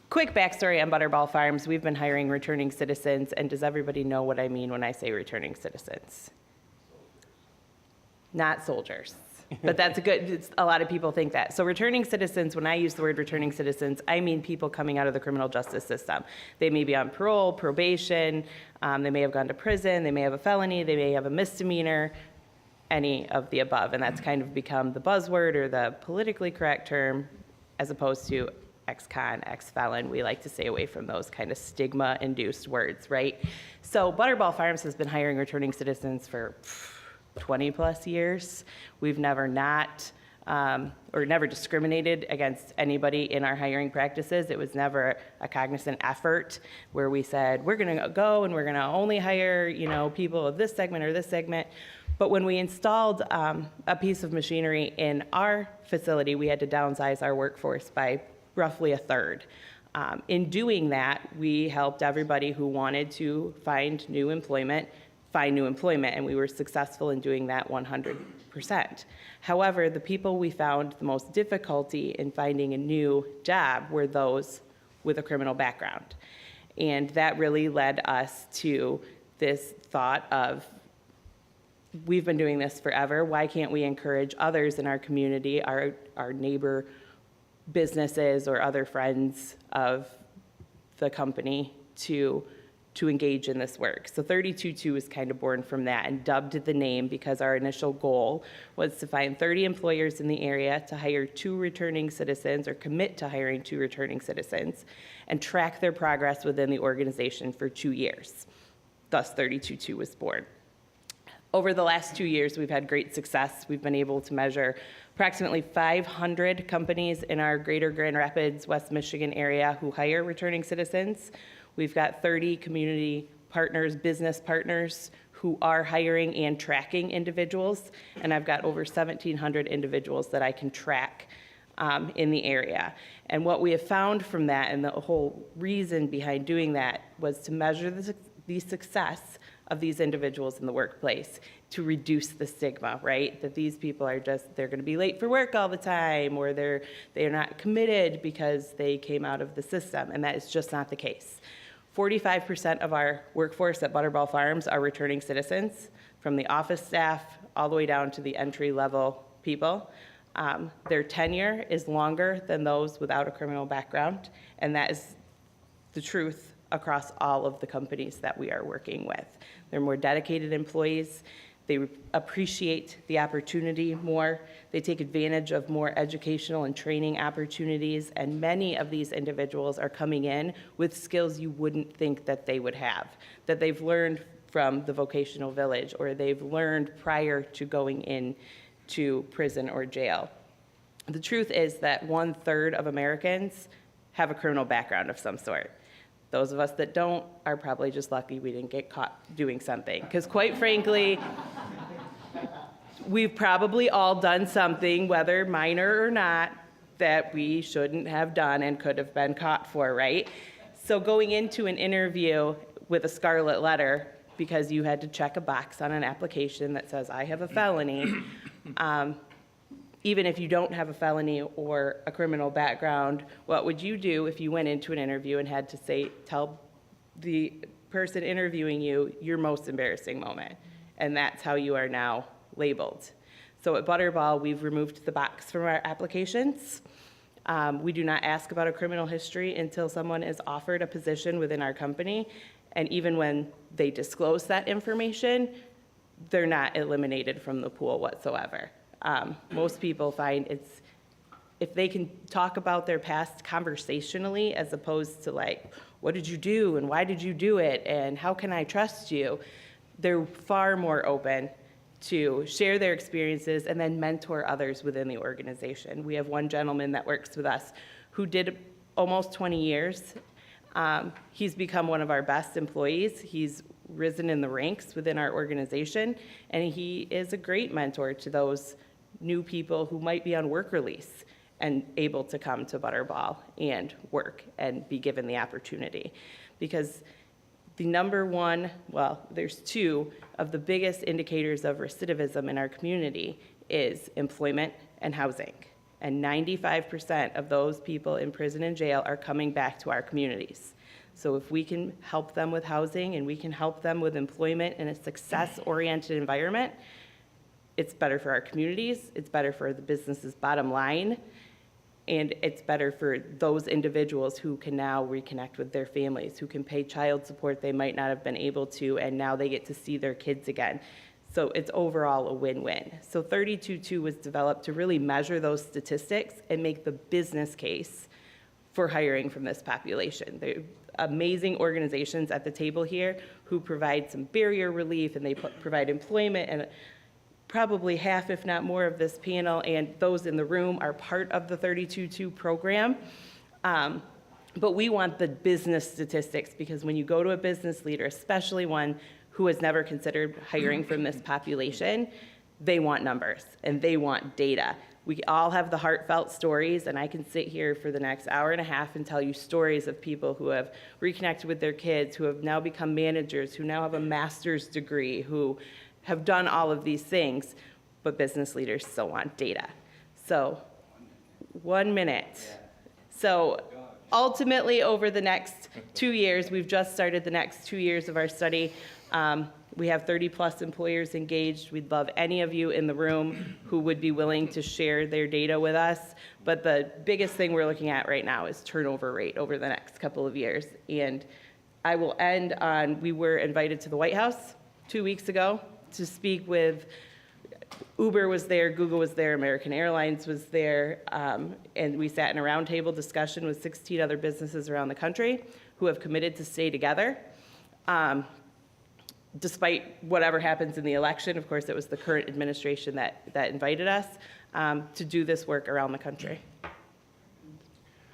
quick backstory on Butterball Farms. We've been hiring returning citizens, and does everybody know what I mean when I say returning citizens? Not soldiers. But that's a lot of people think that. So returning citizens, when I use the word returning citizens, I mean people coming out of the criminal justice system. They may be on parole, probation, they may have gone to prison, they may have a felony, they may have a misdemeanor, any of the above. And that's kind of become the buzzword or the politically correct term, as opposed to ex-con, ex-felon. We like to stay away from those kind of stigma-induced words, right? So Butterball Farms has been hiring returning citizens for 20 plus years. We've never never discriminated against anybody in our hiring practices. It was never a cognizant effort where we said, we're gonna go and we're gonna only hire, people of this segment or this segment. But when we installed a piece of machinery in our facility, we had to downsize our workforce by roughly a third. In doing that, we helped everybody who wanted to find new employment, and we were successful in doing that 100%. However, the people we found the most difficulty in finding a new job were those with a criminal background. And that really led us to this thought of, we've been doing this forever, why can't we encourage others in our community, our neighbor businesses or other friends of the company to engage in this work. So 32-2 was kind of born from that and dubbed the name because our initial goal was to find 30 employers in the area to hire 2 returning citizens or commit to hiring 2 returning citizens and track their progress within the organization for 2 years. Thus 32-2 was born. Over the last 2 years, we've had great success. We've been able to measure approximately 500 companies in our greater Grand Rapids, West Michigan area who hire returning citizens. We've got 30 community partners, business partners, who are hiring and tracking individuals, and I've got over 1,700 individuals that I can track in the area. And what we have found from that, and the whole reason behind doing that, was to measure the success of these individuals in the workplace to reduce the stigma, right? That these people are they're gonna be late for work all the time, or they're not committed because they came out of the system, and that is just not the case. 45% of our workforce at Butterball Farms are returning citizens, from the office staff all the way down to the entry-level people. Their tenure is longer than those without a criminal background, and that is the truth across all of the companies that we are working with. They're more dedicated employees. They appreciate the opportunity more. They take advantage of more educational and training opportunities, and many of these individuals are coming in with skills you wouldn't think that they would have, that they've learned from the vocational village, or they've learned prior to going into prison or jail. The truth is that 1/3 of Americans have a criminal background of some sort. Those of us that don't are probably just lucky we didn't get caught doing something. Because quite frankly, we've probably all done something, whether minor or not, that we shouldn't have done and could have been caught for, right? So going into an interview with a scarlet letter because you had to check a box on an application that says, I have a felony, even if you don't have a felony or a criminal background, what would you do if you went into an interview and had to tell the person interviewing you your most embarrassing moment? And that's how you are now labeled. So at Butterball, we've removed the box from our applications. We do not ask about a criminal history until someone is offered a position within our company. And even when they disclose that information, they're not eliminated from the pool whatsoever. Most people find if they can talk about their past conversationally, as opposed to like, what did you do and why did you do it and how can I trust you, they're far more open to share their experiences and then mentor others within the organization. We have one gentleman that works with us who did almost 20 years. He's become one of our best employees. He's risen in the ranks within our organization, and he is a great mentor to those new people who might be on work release and able to come to Butterball and work and be given the opportunity. Because the number one, well, there's two of the biggest indicators of recidivism in our community is employment and housing. and 95% of those people in prison and jail are coming back to our communities. So if we can help them with housing and we can help them with employment in a success-oriented environment, it's better for our communities, it's better for the business's bottom line, and it's better for those individuals who can now reconnect with their families, who can pay child support they might not have been able to, and now they get to see their kids again. So it's overall a win-win. So 32.2 was developed to really measure those statistics and make the business case for hiring from this population. There are amazing organizations at the table here who provide some barrier relief, and they provide employment, and probably half, if not more, of this panel and those in the room are part of the 32.2 program. But we want the business statistics, because when you go to a business leader, especially one who has never considered hiring from this population, they want numbers and they want data. We all have the heartfelt stories, and I can sit here for the next hour and a half and tell you stories of people who have reconnected with their kids, who have now become managers, who now have a master's degree, who have done all of these things, but business leaders still want data. So 1 minute. So ultimately, over the next 2 years, we've just started the next 2 years of our study. We have 30+ employers engaged. We'd love any of you in the room who would be willing to share their data with us. But the biggest thing we're looking at right now is turnover rate over the next couple of years. And I will end on, we were invited to the White House 2 weeks ago to speak with, Uber was there, Google was there, American Airlines was there, and we sat in a roundtable discussion with 16 other businesses around the country who have committed to stay together. Despite whatever happens in the election, of course, it was the current administration that invited us to do this work around the country.